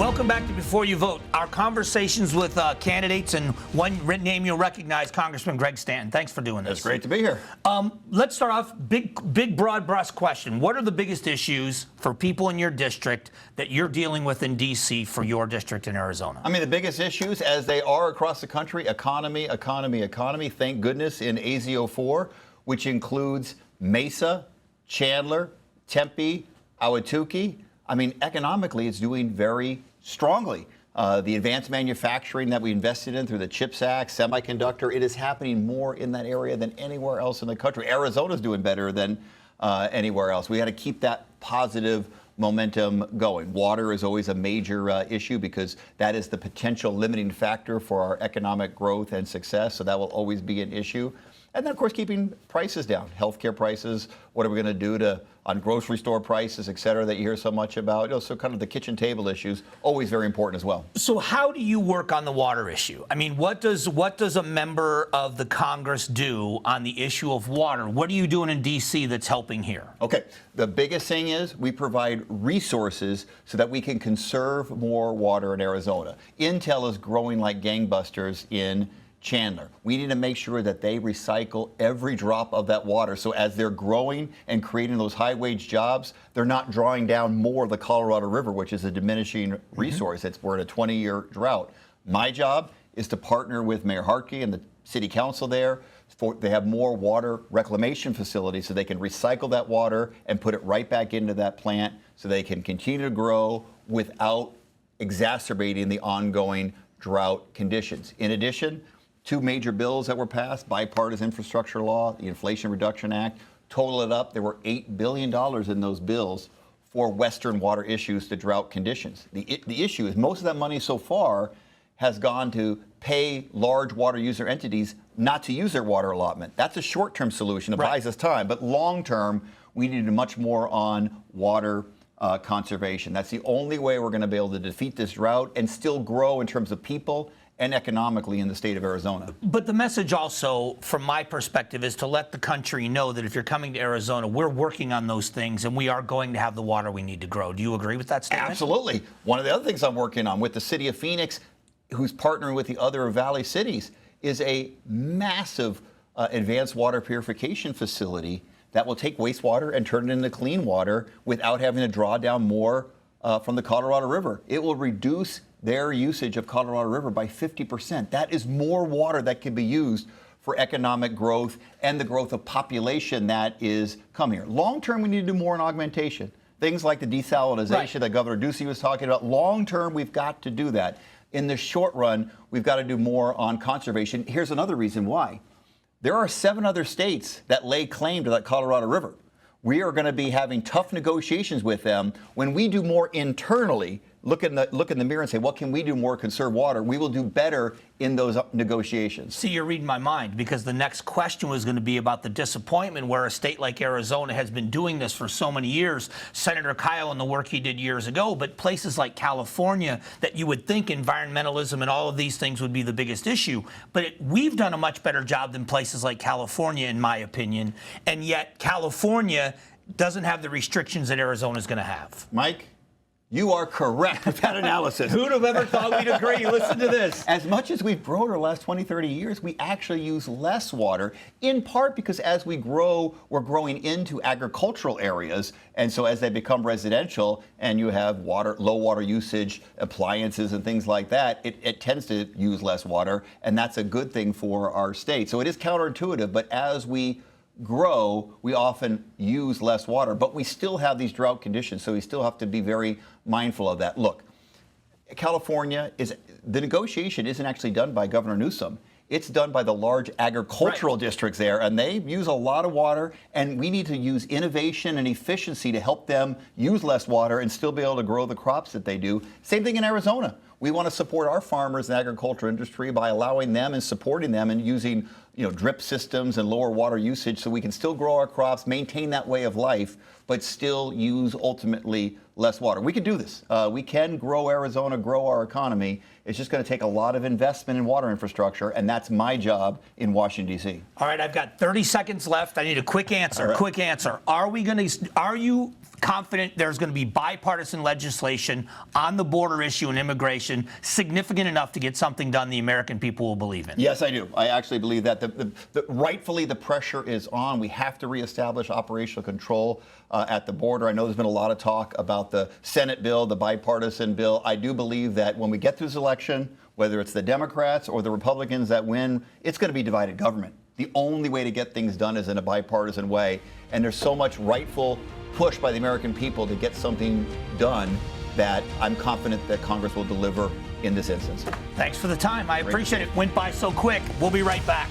Welcome back to Before You Vote. Our conversations with candidates, and one name you'll recognize, Congressman Greg Stanton. Thanks for doing this. It's great to be here. Let's start off, big broad brush question. What are the biggest issues for people in your district that you're dealing with in D.C. for your district in Arizona? I mean, the biggest issues, as they are across the country, economy. Thank goodness in AZ04, which includes Mesa, Chandler, Tempe, Awhatukee. I mean, economically, it's doing very strongly. The advanced manufacturing that we invested in through the CHIPS Act, semiconductor, it is happening more in that area than anywhere else in the country. Arizona's doing better than anywhere else. We got to keep that positive momentum going. Water is always a major issue because that is the potential limiting factor for our economic growth and success, so that will always be an issue. And then, of course, keeping prices down, healthcare prices. What are we going to do on grocery store prices, et cetera, that you hear so much about? So kind of the kitchen table issues, always very important as well. So how do you work on the water issue? I mean, what does a member of the Congress do on the issue of water? What are you doing in D.C. that's helping here? Okay, the biggest thing is we provide resources so that we can conserve more water in Arizona. Intel is growing like gangbusters in Chandler. We need to make sure that they recycle every drop of that water. So as they're growing and creating those high-wage jobs, they're not drawing down more of the Colorado River, which is a diminishing resource. We're in a 20-year drought. My job is to partner with Mayor Hartke and the city council there. They have more water reclamation facilities so they can recycle that water and put it right back into that plant so they can continue to grow without exacerbating the ongoing drought conditions. In addition, two major bills that were passed, bipartisan infrastructure law, the Inflation Reduction Act, total it up, there were $8 billion in those bills for Western water issues to drought conditions. The issue is most of that money so far has gone to pay large water user entities not to use their water allotment. That's a short-term solution. It buys us time. But long-term, we need to do much more on water conservation. That's the only way we're going to be able to defeat this drought and still grow in terms of people and economically in the state of Arizona. But the message also, from my perspective, is to let the country know that if you're coming to Arizona, we're working on those things and we are going to have the water we need to grow. Do you agree with that statement? Absolutely. One of the other things I'm working on with the city of Phoenix, who's partnering with the other Valley cities, is a massive advanced water purification facility that will take wastewater and turn it into clean water without having to draw down more from the Colorado River. It will reduce their usage of Colorado River by 50%. That is more water that can be used for economic growth and the growth of population that is coming here. Long term, we need to do more in augmentation. Things like the desalinization that Governor Ducey was talking about. Long term, we've got to do that. In the short run, we've got to do more on conservation. Here's another reason why. There are 7 other states that lay claim to that Colorado River. We are going to be having tough negotiations with them. When we do more internally, look in the mirror and say, what can we do more to conserve water? We will do better in those negotiations. See, you're reading my mind, because the next question was going to be about the disappointment where a state like Arizona has been doing this for so many years. Senator Kyle and the work he did years ago, but places like California that you would think environmentalism and all of these things would be the biggest issue. But we've done a much better job than places like California, in my opinion, and yet California doesn't have the restrictions that Arizona is going to have. Mike? You are correct with that analysis. Who'd have ever thought we'd agree? Listen to this. As much as we've grown over the last 20, 30 years, we actually use less water, in part because as we grow, we're growing into agricultural areas. And so as they become residential and you have low water usage, appliances and things like that, it tends to use less water. And that's a good thing for our state. So it is counterintuitive, but as we grow, we often use less water, but we still have these drought conditions, so we still have to be very mindful of that. Look, California, the negotiation isn't actually done by Governor Newsom. It's done by the large agricultural districts there, and they use a lot of water, and we need to use innovation and efficiency to help them use less water and still be able to grow the crops that they do. Same thing in Arizona. We want to support our farmers and agriculture industry by allowing them and supporting them and using drip systems and lower water usage so we can still grow our crops, maintain that way of life, but still use ultimately less water. We can do this. We can grow Arizona, grow our economy. It's just going to take a lot of investment in water infrastructure, and that's my job in Washington, D.C. All right, I've got 30 seconds left. I need a quick answer. Right. Quick answer. Are you confident there's going to be bipartisan legislation on the border issue and immigration significant enough to get something done the American people will believe in? Yes, I do. I actually believe that rightfully the pressure is on. We have to reestablish operational control at the border. I know there's been a lot of talk about the Senate bill, the bipartisan bill. I do believe that when we get through this election, whether it's the Democrats or the Republicans that win, it's going to be divided government. The only way to get things done is in a bipartisan way. And there's so much rightful push by the American people to get something done that I'm confident that Congress will deliver in this instance. Thanks for the time. I appreciate it. Went by so quick. We'll be right back.